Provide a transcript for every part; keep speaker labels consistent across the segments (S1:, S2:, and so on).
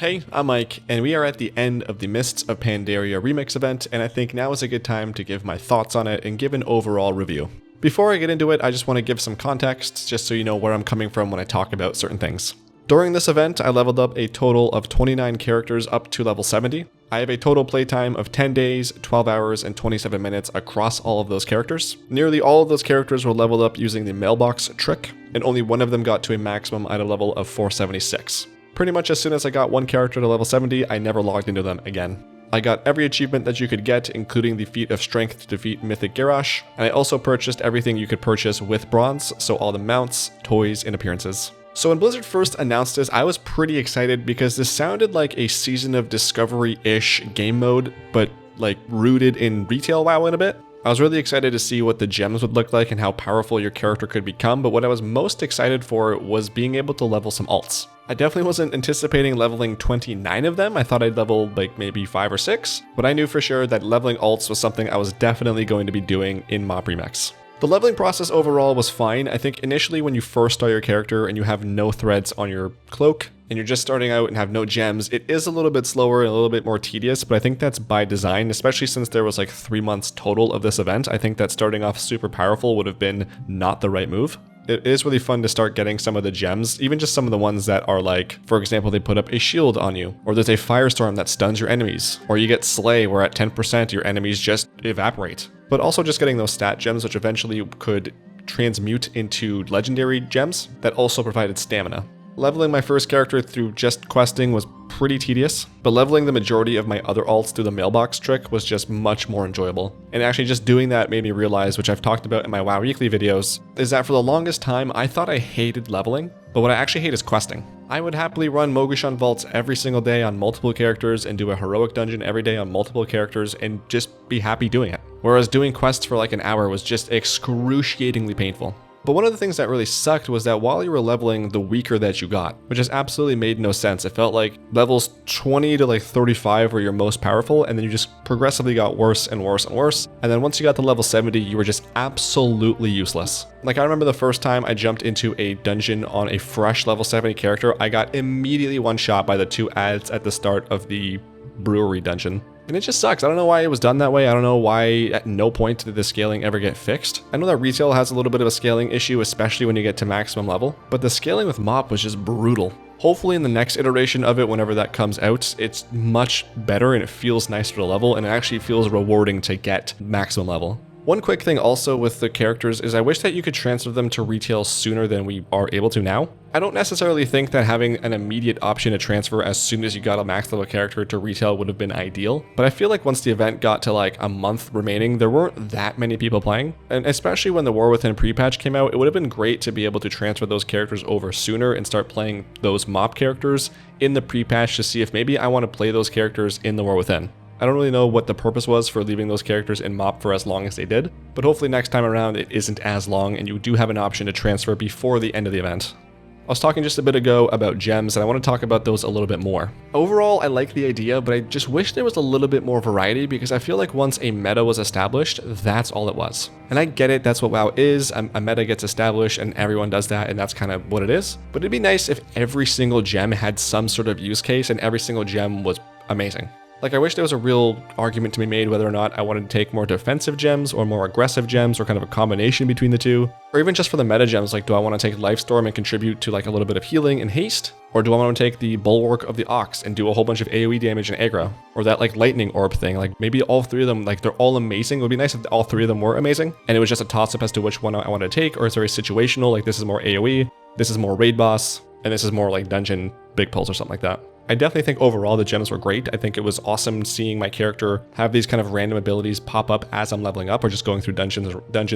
S1: Hey, I'm Mike, and we are at the end of the Mists of Pandaria remix event, and I think now is a good time to give my thoughts on it and give an overall review. Before I get into it, I just want to give some context, just so you know where I'm coming from when I talk about certain things. During this event, I leveled up a total of 29 characters up to level 70. I have a total playtime of 10 days, 12 hours, and 27 minutes across all of those characters. Nearly all of those characters were leveled up using the mailbox trick, and only one of them got to a maximum item level of 476. Pretty much as soon as I got one character to level 70, I never logged into them again. I got every achievement that you could get, including the feat of strength to defeat Mythic Garrosh, and I also purchased everything you could purchase with bronze, so all the mounts, toys, and appearances. So when Blizzard first announced this, I was pretty excited because this sounded like a Season of Discovery-ish game mode, but like rooted in retail WoW in a bit. I was really excited to see what the gems would look like and how powerful your character could become, but what I was most excited for was being able to level some alts. I definitely wasn't anticipating leveling 29 of them. I thought I'd level like maybe 5 or 6, but I knew for sure that leveling alts was something I was definitely going to be doing in Mob Remix. The leveling process overall was fine. I think initially when you first start your character and you have no threads on your cloak and you're just starting out and have no gems, it is a little bit slower and a little bit more tedious, but I think that's by design, especially since there was like 3 months total of this event. I think that starting off super powerful would have been not the right move. It is really fun to start getting some of the gems, even just some of the ones that are like, for example, they put up a shield on you, or there's a firestorm that stuns your enemies, or you get Slay where at 10% your enemies just evaporate. But also just getting those stat gems which eventually could transmute into legendary gems that also provided stamina. Leveling my first character through just questing was pretty tedious, but leveling the majority of my other alts through the mailbox trick was just much more enjoyable. And actually just doing that made me realize, which I've talked about in my WoW Weekly videos, is that for the longest time I thought I hated leveling, but what I actually hate is questing. I would happily run Mogu'shan vaults every single day on multiple characters and do a heroic dungeon every day on multiple characters and just be happy doing it. Whereas doing quests for like an hour was just excruciatingly painful. But one of the things that really sucked was that while you were leveling, the weaker that you got, which just absolutely made no sense. It felt like levels 20 to like 35 were your most powerful, and then you just progressively got worse and worse and worse. And then once you got to level 70, you were just absolutely useless. Like I remember the first time I jumped into a dungeon on a fresh level 70 character, I got immediately one shot by the 2 ads at the start of the brewery dungeon. And it just sucks. I don't know why it was done that way. I don't know why at no point did the scaling ever get fixed. I know that retail has a little bit of a scaling issue, especially when you get to maximum level, but the scaling with MoP was just brutal. Hopefully in the next iteration of it, whenever that comes out, it's much better and it feels nicer to level, and it actually feels rewarding to get maximum level. One quick thing also with the characters is I wish that you could transfer them to retail sooner than we are able to now. I don't necessarily think that having an immediate option to transfer as soon as you got a max level character to retail would have been ideal, but I feel like once the event got to like a month remaining, there weren't that many people playing, and especially when the War Within pre-patch came out, it would have been great to be able to transfer those characters over sooner and start playing those MoP characters in the pre-patch to see if maybe I want to play those characters in the War Within. I don't really know what the purpose was for leaving those characters in MoP for as long as they did, but hopefully next time around it isn't as long and you do have an option to transfer before the end of the event. I was talking just a bit ago about gems, and I want to talk about those a little bit more. Overall, I like the idea, but I just wish there was a little bit more variety because I feel like once a meta was established, that's all it was. And I get it, that's what WoW is, a meta gets established and everyone does that and that's kind of what it is. But it'd be nice if every single gem had some sort of use case and every single gem was amazing. Like I wish there was a real argument to be made whether or not I wanted to take more defensive gems or more aggressive gems or kind of a combination between the two. Or even just for the meta gems, like do I want to take Lifestorm and contribute to like a little bit of healing and haste? Or do I want to take the Bulwark of the Ox and do a whole bunch of AoE damage and aggro? Or that like lightning orb thing, like maybe all 3 of them, like they're all amazing. It would be nice if all 3 of them were amazing. And it was just a toss up as to which one I want to take, or is there a situational, like this is more AoE, this is more raid boss, and this is more like dungeon big pulse or something like that. I definitely think overall the gems were great. I think it was awesome seeing my character have these kind of random abilities pop up as I'm leveling up or just going through dungeons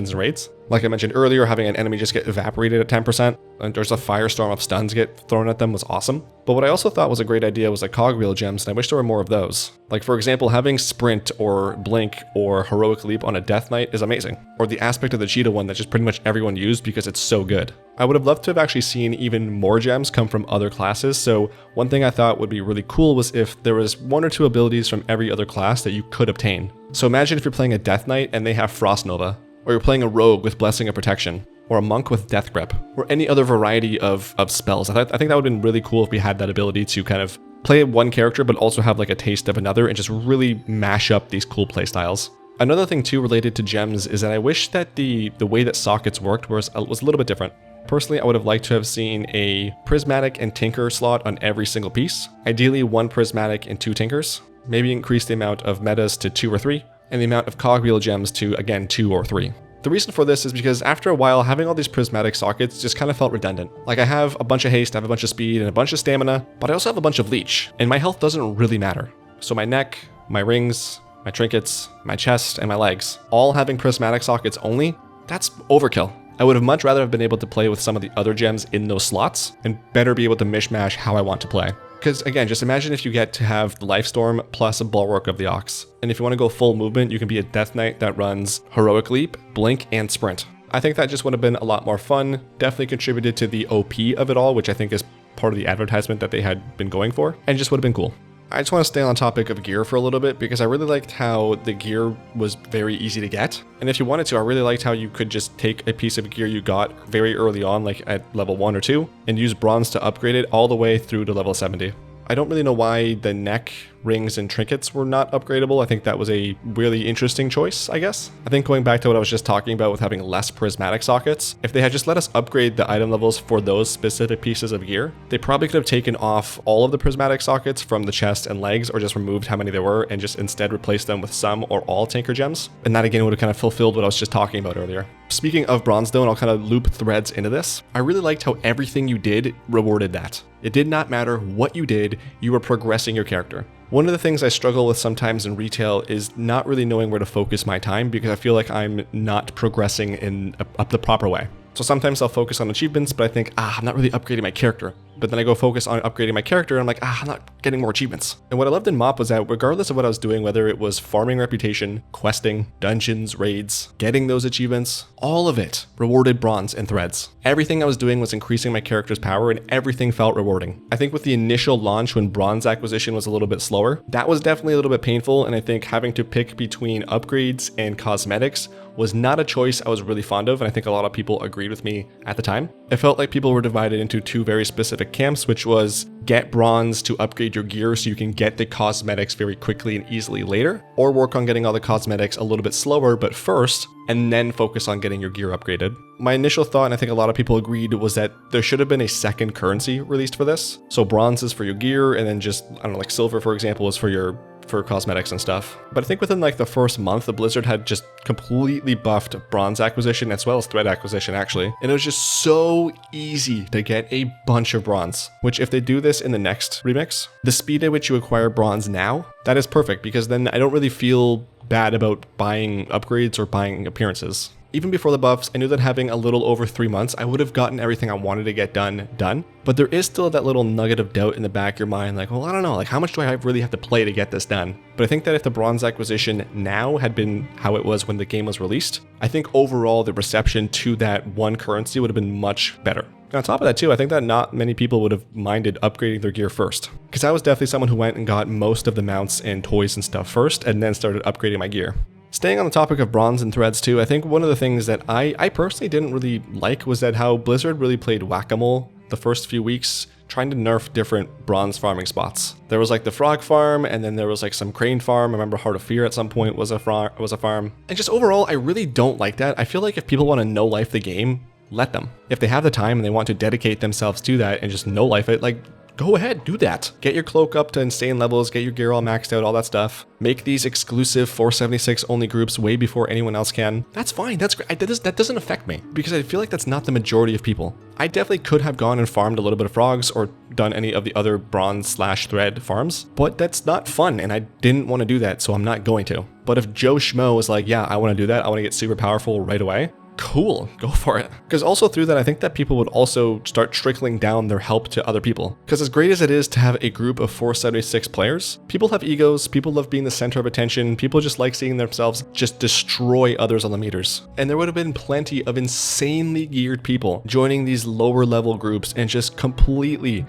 S1: and raids. Like I mentioned earlier, having an enemy just get evaporated at 10% and there's a firestorm of stuns get thrown at them was awesome. But what I also thought was a great idea was the cogwheel gems, and I wish there were more of those. Like for example, having sprint or blink or heroic leap on a death knight is amazing. Or the aspect of the cheetah one that just pretty much everyone used because it's so good. I would have loved to have actually seen even more gems come from other classes, so one thing I thought would be really cool was if there was 1 or 2 abilities from every other class that you could obtain. So imagine if you're playing a Death Knight and they have Frost Nova, or you're playing a Rogue with Blessing of Protection, or a Monk with Death Grip, or any other variety of spells. I think that would have been really cool if we had that ability to kind of Play one character, but also have like a taste of another and just really mash up these cool playstyles. Another thing too related to gems is that I wish that the way that sockets worked was a little bit different. Personally, I would have liked to have seen a prismatic and tinker slot on every single piece. Ideally 1 prismatic and 2 tinkers. Maybe increase the amount of metas to 2 or 3, and the amount of cogwheel gems to, again, 2 or 3. The reason for this is because after a while, having all these prismatic sockets just kind of felt redundant. Like I have a bunch of haste, I have a bunch of speed, and a bunch of stamina, but I also have a bunch of leech, and my health doesn't really matter. So my neck, my rings, my trinkets, my chest, and my legs, all having prismatic sockets only, that's overkill. I would have much rather have been able to play with some of the other gems in those slots, and better be able to mishmash how I want to play. Because again, just imagine if you get to have the Lifestorm plus a Bulwark of the Ox. And if you want to go full movement, you can be a Death Knight that runs Heroic Leap, Blink, and Sprint. I think that just would have been a lot more fun, definitely contributed to the OP of it all, which I think is part of the advertisement that they had been going for, and just would have been cool. I just want to stay on the topic of gear for a little bit because I really liked how the gear was very easy to get. And if you wanted to, I really liked how you could just take a piece of gear you got very early on, like at level 1 or 2, and use bronze to upgrade it all the way through to level 70. I don't really know why the neck, rings, and trinkets were not upgradable. I think that was a really interesting choice, I guess. I think going back to what I was just talking about with having less prismatic sockets, if they had just let us upgrade the item levels for those specific pieces of gear, they probably could have taken off all of the prismatic sockets from the chest and legs, or just removed how many there were and just instead replaced them with some or all tinker gems. And that again would have kind of fulfilled what I was just talking about earlier. Speaking of bronze though, and I'll kind of loop threads into this, I really liked how everything you did rewarded that. It did not matter what you did, you were progressing your character. One of the things I struggle with sometimes in retail is not really knowing where to focus my time because I feel like I'm not progressing in the proper way. So sometimes I'll focus on achievements, but I think, I'm not really upgrading my character. But then I go focus on upgrading my character and I'm like, I'm not getting more achievements. And what I loved in MoP was that regardless of what I was doing, whether it was farming reputation, questing, dungeons, raids, getting those achievements, all of it rewarded bronze and threads. Everything I was doing was increasing my character's power and everything felt rewarding. I think with the initial launch when bronze acquisition was a little bit slower, that was definitely a little bit painful, and I think having to pick between upgrades and cosmetics was not a choice I was really fond of, and I think a lot of people agreed with me at the time. It felt like people were divided into 2 very specific camps, which was get bronze to upgrade your gear so you can get the cosmetics very quickly and easily later, or work on getting all the cosmetics a little bit slower but first, and then focus on getting your gear upgraded. My initial thought, and I think a lot of people agreed, was that there should have been a second currency released for this. So bronze is for your gear, and then just, I don't know, like silver for example is for cosmetics and stuff. But I think within like the first month, the Blizzard had just completely buffed bronze acquisition as well as thread acquisition actually. And it was just so easy to get a bunch of bronze, which if they do this in the next remix, the speed at which you acquire bronze now, that is perfect because then I don't really feel bad about buying upgrades or buying appearances. Even before the buffs, I knew that having a little over 3 months, I would have gotten everything I wanted to get done. But there is still that little nugget of doubt in the back of your mind, like, well, I don't know, like how much do I really have to play to get this done? But I think that if the bronze acquisition now had been how it was when the game was released, I think overall the reception to that one currency would have been much better. And on top of that too, I think that not many people would have minded upgrading their gear first. Because I was definitely someone who went and got most of the mounts and toys and stuff first, and then started upgrading my gear. Staying on the topic of bronze and threads too, I think one of the things that I personally didn't really like was that how Blizzard really played whack-a-mole the first few weeks, trying to nerf different bronze farming spots. There was like the frog farm, and then there was like some crane farm. I remember Heart of Fear at some point was a farm. And just overall, I really don't like that. I feel like if people want to no-life the game, let them. If they have the time and they want to dedicate themselves to that and just no-life it, like, go ahead, do that. Get your cloak up to insane levels, get your gear all maxed out, all that stuff. Make these exclusive 476 only groups way before anyone else can. That's fine, that's great. That doesn't affect me because I feel like that's not the majority of people. I definitely could have gone and farmed a little bit of frogs or done any of the other bronze/thread farms, but that's not fun and I didn't want to do that, so I'm not going to. But if Joe Schmo was like, yeah, I want to do that, I want to get super powerful right away, cool, go for it. Because also through that, I think that people would also start trickling down their help to other people. Because as great as it is to have a group of 476 players, people have egos, people love being the center of attention, people just like seeing themselves just destroy others on the meters. And there would have been plenty of insanely geared people joining these lower level groups and just completely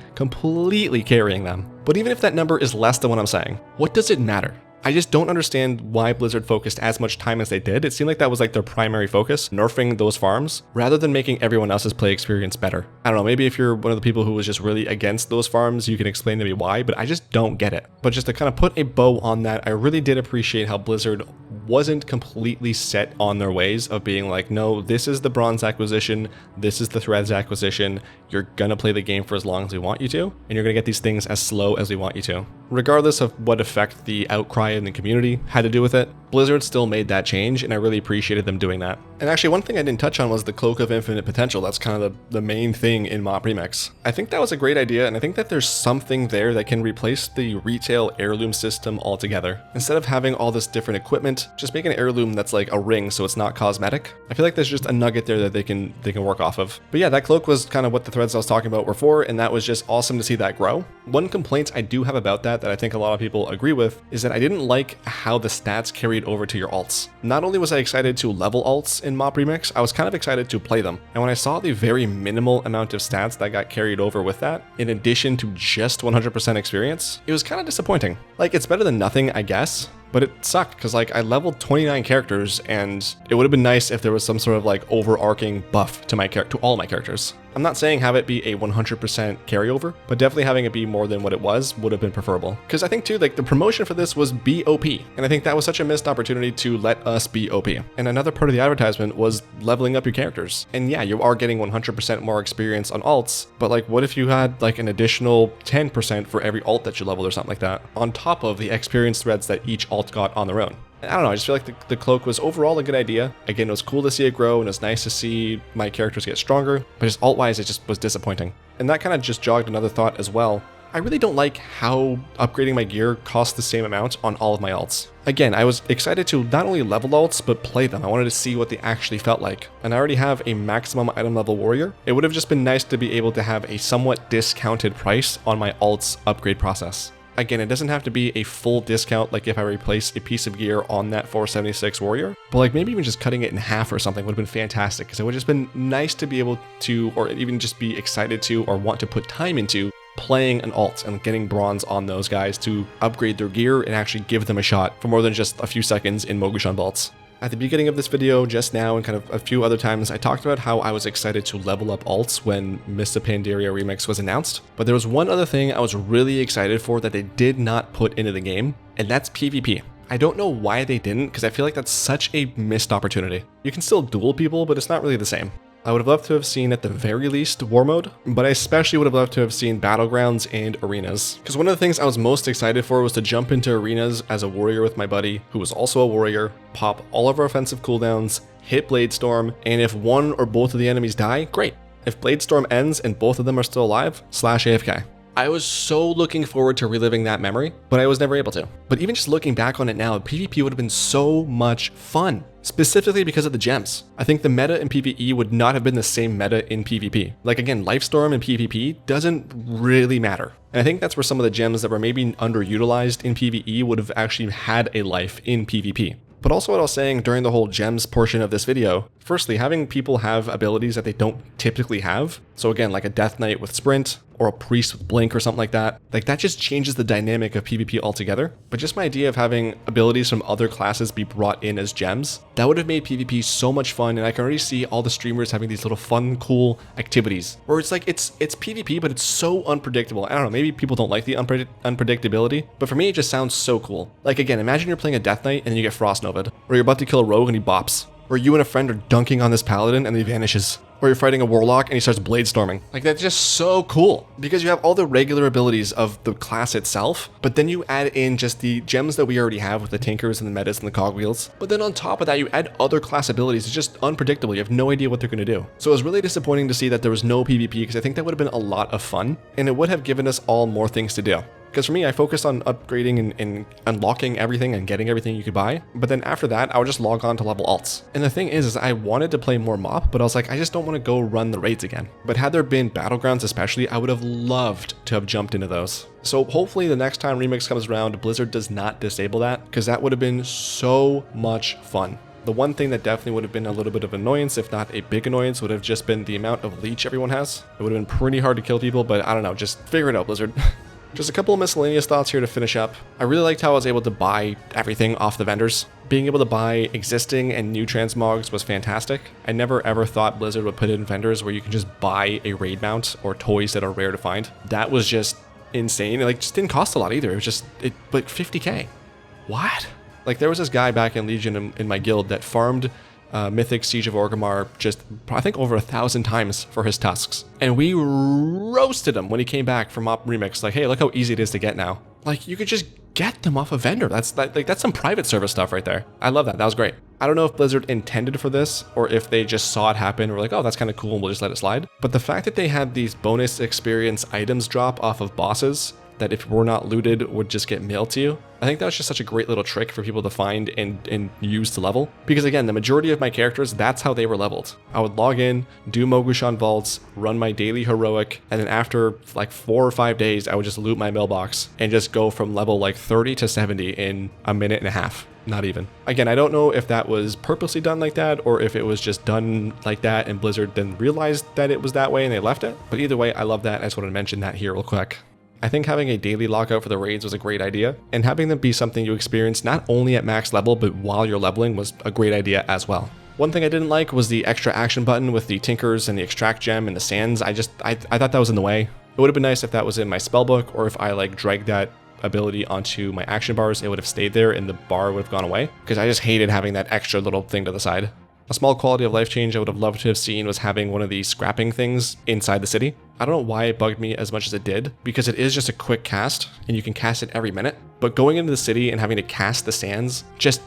S1: carrying them. But even if that number is less than what I'm saying, what does it matter? I just don't understand why Blizzard focused as much time as they did. It seemed like that was like their primary focus, nerfing those farms, rather than making everyone else's play experience better. I don't know, maybe if you're one of the people who was just really against those farms, you can explain to me why, but I just don't get it. But just to kind of put a bow on that, I really did appreciate how Blizzard wasn't completely set on their ways of being like, no, this is the bronze acquisition, this is the threads acquisition, you're gonna play the game for as long as we want you to, and you're gonna get these things as slow as we want you to. Regardless of what effect the outcry in the community had to do with it, Blizzard still made that change, and I really appreciated them doing that. And actually, one thing I didn't touch on was the Cloak of Infinite Potential. That's kind of the main thing in Mop Remix. I think that was a great idea, and I think that there's something there that can replace the retail heirloom system altogether. Instead of having all this different equipment, just make an heirloom that's like a ring so it's not cosmetic. I feel like there's just a nugget there that they can work off of. But yeah, that cloak was kind of what the threads I was talking about were for, and that was just awesome to see that grow. One complaint I do have about that I think a lot of people agree with is that I didn't like how the stats carried over to your alts. Not only was I excited to level alts in Mop Remix, I was kind of excited to play them. And when I saw the very minimal amount of stats that got carried over with that, in addition to just 100% experience, it was kind of disappointing. Like, it's better than nothing, I guess, but it sucked because like I leveled 29 characters and it would have been nice if there was some sort of like overarching buff to all my characters. I'm not saying have it be a 100% carryover, but definitely having it be more than what it was would have been preferable. Because I think too, like the promotion for this was be OP, and I think that was such a missed opportunity to let us be OP. And another part of the advertisement was leveling up your characters. And yeah, you are getting 100% more experience on alts, but like what if you had like an additional 10% for every alt that you leveled or something like that, on top of the experience threads that each alt got on their own? I don't know, I just feel like the cloak was overall a good idea. Again, it was cool to see it grow, and it was nice to see my characters get stronger, but just alt-wise, it just was disappointing. And that kind of just jogged another thought as well. I really don't like how upgrading my gear costs the same amount on all of my alts. Again, I was excited to not only level alts, but play them. I wanted to see what they actually felt like. And I already have a maximum item level warrior. It would have just been nice to be able to have a somewhat discounted price on my alts upgrade process. Again, it doesn't have to be a full discount like if I replace a piece of gear on that 476 warrior, but like maybe even just cutting it in half or something would have been fantastic, because it would have just been nice to be able to, or even just be excited to, or want to put time into playing an alt and getting bronze on those guys to upgrade their gear and actually give them a shot for more than just a few seconds in Mogushan vaults. At the beginning of this video, just now, and kind of a few other times, I talked about how I was excited to level up alts when Mists of Pandaria Remix was announced, but there was one other thing I was really excited for that they did not put into the game, and that's PvP. I don't know why they didn't, because I feel like that's such a missed opportunity. You can still duel people, but it's not really the same. I would have loved to have seen at the very least War Mode, but I especially would have loved to have seen Battlegrounds and Arenas. Because one of the things I was most excited for was to jump into Arenas as a warrior with my buddy, who was also a warrior, pop all of our offensive cooldowns, hit Bladestorm, and if one or both of the enemies die, great. If Bladestorm ends and both of them are still alive, slash AFK. I was so looking forward to reliving that memory, but I was never able to. But even just looking back on it now, PvP would have been so much fun, specifically because of the gems. I think the meta in PvE would not have been the same meta in PvP. Like again, Lifestorm in PvP doesn't really matter. And I think that's where some of the gems that were maybe underutilized in PvE would have actually had a life in PvP. But also what I was saying during the whole gems portion of this video, firstly, having people have abilities that they don't typically have. So again, like a Death Knight with Sprint, or a Priest with Blink or something like that just changes the dynamic of PvP altogether. But just my idea of having abilities from other classes be brought in as gems, that would have made PvP so much fun, and I can already see all the streamers having these little fun, cool activities, where it's like, it's PvP, but it's so unpredictable. I don't know, maybe people don't like the unpredictability, but for me, it just sounds so cool. Like again, imagine you're playing a Death Knight and then you get Frost Nova'd, or you're about to kill a rogue and he bops, or you and a friend are dunking on this paladin and he vanishes, or you're fighting a warlock and he starts bladestorming. Like, that's just so cool, because you have all the regular abilities of the class itself, but then you add in just the gems that we already have with the Tinkers and the Metas and the Cogwheels. But then on top of that, you add other class abilities. It's just unpredictable. You have no idea what they're going to do. So it was really disappointing to see that there was no PvP, because I think that would have been a lot of fun, and it would have given us all more things to do. Because for me, I focused on upgrading and unlocking everything and getting everything you could buy. But then after that, I would just log on to level alts. And the thing is I wanted to play more Mop, but I was like, I just don't want to go run the raids again. But had there been Battlegrounds especially, I would have loved to have jumped into those. So hopefully the next time Remix comes around, Blizzard does not disable that, because that would have been so much fun. The one thing that definitely would have been a little bit of annoyance, if not a big annoyance, would have just been the amount of leech everyone has. It would have been pretty hard to kill people, but I don't know, just figure it out, Blizzard. Just a couple of miscellaneous thoughts here to finish up. I really liked how I was able to buy everything off the vendors. Being able to buy existing and new transmogs was fantastic. I never ever thought Blizzard would put in vendors where you can just buy a raid mount or toys that are rare to find. That was just insane. It like just didn't cost a lot either. It was just like 50k. What? Like there was this guy back in Legion in my guild that farmed Mythic Siege of Orgrimmar just, I think, over 1,000 times for his tusks. And we roasted him when he came back from Mop Remix. Like, hey, look how easy it is to get now. Like, you could just get them off a vendor. That's some private service stuff right there. I love that. That was great. I don't know if Blizzard intended for this or if they just saw it happen and were like, oh, that's kind of cool and we'll just let it slide. But the fact that they had these bonus experience items drop off of bosses that if were not looted would just get mailed to you. I think that was just such a great little trick for people to find and use to level. Because again, the majority of my characters, that's how they were leveled. I would log in, do Mogushan vaults, run my daily heroic, and then after like 4 or 5 days, I would just loot my mailbox and just go from level like 30 to 70 in a minute and a half. Not even. Again, I don't know if that was purposely done like that or if it was just done like that and Blizzard then realized that it was that way and they left it. But either way, I love that. I just wanted to mention that here real quick. I think having a daily lockout for the raids was a great idea, and having them be something you experience not only at max level, but while you're leveling was a great idea as well. One thing I didn't like was the extra action button with the Tinkers and the Extract Gem and the Sands. I thought that was in the way. It would have been nice if that was in my spellbook, or if I like dragged that ability onto my action bars, it would have stayed there and the bar would have gone away, because I just hated having that extra little thing to the side. A small quality of life change I would have loved to have seen was having one of these scrapping things inside the city. I don't know why it bugged me as much as it did, because it is just a quick cast and you can cast it every minute. But going into the city and having to cast the sands just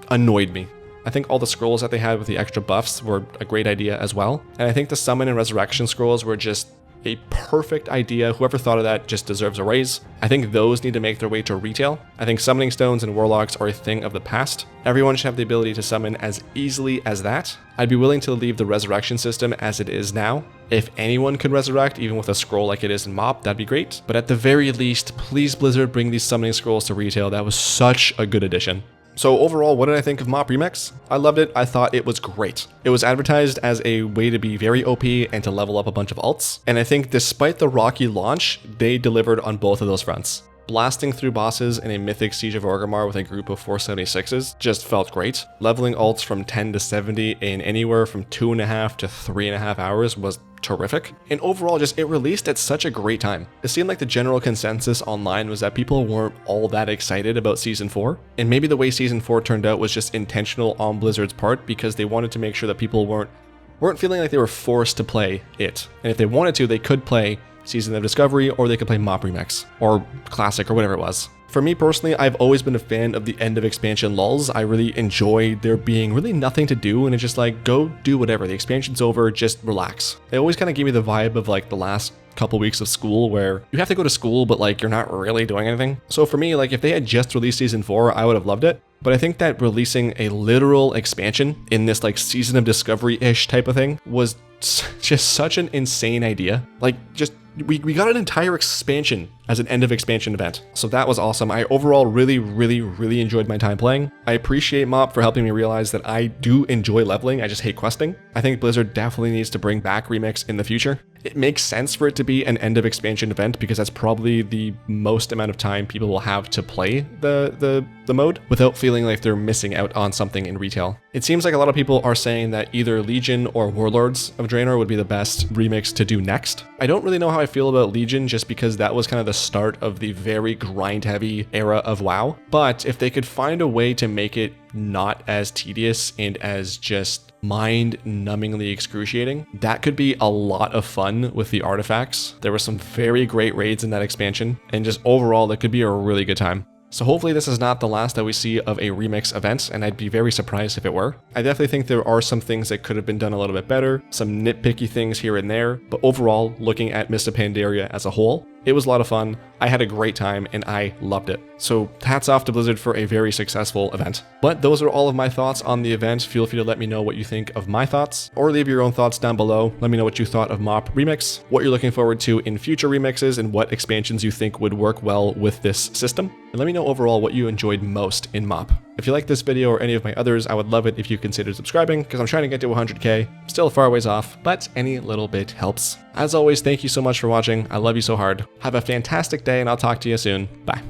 S1: annoyed me. I think all the scrolls that they had with the extra buffs were a great idea as well. And I think the summon and resurrection scrolls were just a perfect idea. Whoever thought of that just deserves a raise. I think those need to make their way to retail. I think summoning stones and warlocks are a thing of the past. Everyone should have the ability to summon as easily as that. I'd be willing to leave the resurrection system as it is now. If anyone could resurrect, even with a scroll like it is in MoP, that'd be great. But at the very least, please Blizzard, bring these summoning scrolls to retail. That was such a good addition. So overall, what did I think of MoP Remix? I loved it. I thought it was great. It was advertised as a way to be very OP and to level up a bunch of alts. And I think despite the rocky launch, they delivered on both of those fronts. Blasting through bosses in a Mythic Siege of Orgrimmar with a group of 476s just felt great. Leveling alts from 10 to 70 in anywhere from 2.5 to 3.5 hours was terrific. And overall, just it released at such a great time. It seemed like the general consensus online was that people weren't all that excited about Season 4. And maybe the way Season 4 turned out was just intentional on Blizzard's part, because they wanted to make sure that people weren't feeling like they were forced to play it. And if they wanted to, they could play Season of Discovery, or they could play MoP Remix, or Classic, or whatever it was. For me personally, I've always been a fan of the end of expansion lulls. I really enjoy there being really nothing to do, and it's just like, go do whatever. The expansion's over, just relax. They always kind of gave me the vibe of like the last couple weeks of school where you have to go to school, but like you're not really doing anything. So for me, like if they had just released Season 4, I would have loved it. But I think that releasing a literal expansion in this like Season of Discovery-ish type of thing was just such an insane idea. Like just we got an entire expansion as an end of expansion event. So that was awesome. I overall really enjoyed my time playing. I appreciate MoP for helping me realize that I do enjoy leveling, I just hate questing. I think Blizzard definitely needs to bring back Remix in the future. It makes sense for it to be an end of expansion event because that's probably the most amount of time people will have to play the mode without feeling like they're missing out on something in retail. It seems like a lot of people are saying that either Legion or Warlords of Draenor would be the best remix to do next. I don't really know how I feel about Legion just because that was kind of the start of the very grind heavy era of WoW. But if they could find a way to make it not as tedious and as just mind-numbingly excruciating, that could be a lot of fun with the artifacts. There were some very great raids in that expansion, and just overall, that could be a really good time. So hopefully this is not the last that we see of a remix event, and I'd be very surprised if it were. I definitely think there are some things that could have been done a little bit better, some nitpicky things here and there, but overall, looking at Mists of Pandaria as a whole, it was a lot of fun. I had a great time and I loved it. So hats off to Blizzard for a very successful event. But those are all of my thoughts on the event. Feel free to let me know what you think of my thoughts, or leave your own thoughts down below. Let me know what you thought of MoP Remix, what you're looking forward to in future remixes, and what expansions you think would work well with this system. And let me know overall what you enjoyed most in MoP. If you like this video or any of my others, I would love it if you considered subscribing, because I'm trying to get to 100k. Still a far ways off, but any little bit helps. As always, thank you so much for watching. I love you so hard. Have a fantastic day, and I'll talk to you soon. Bye.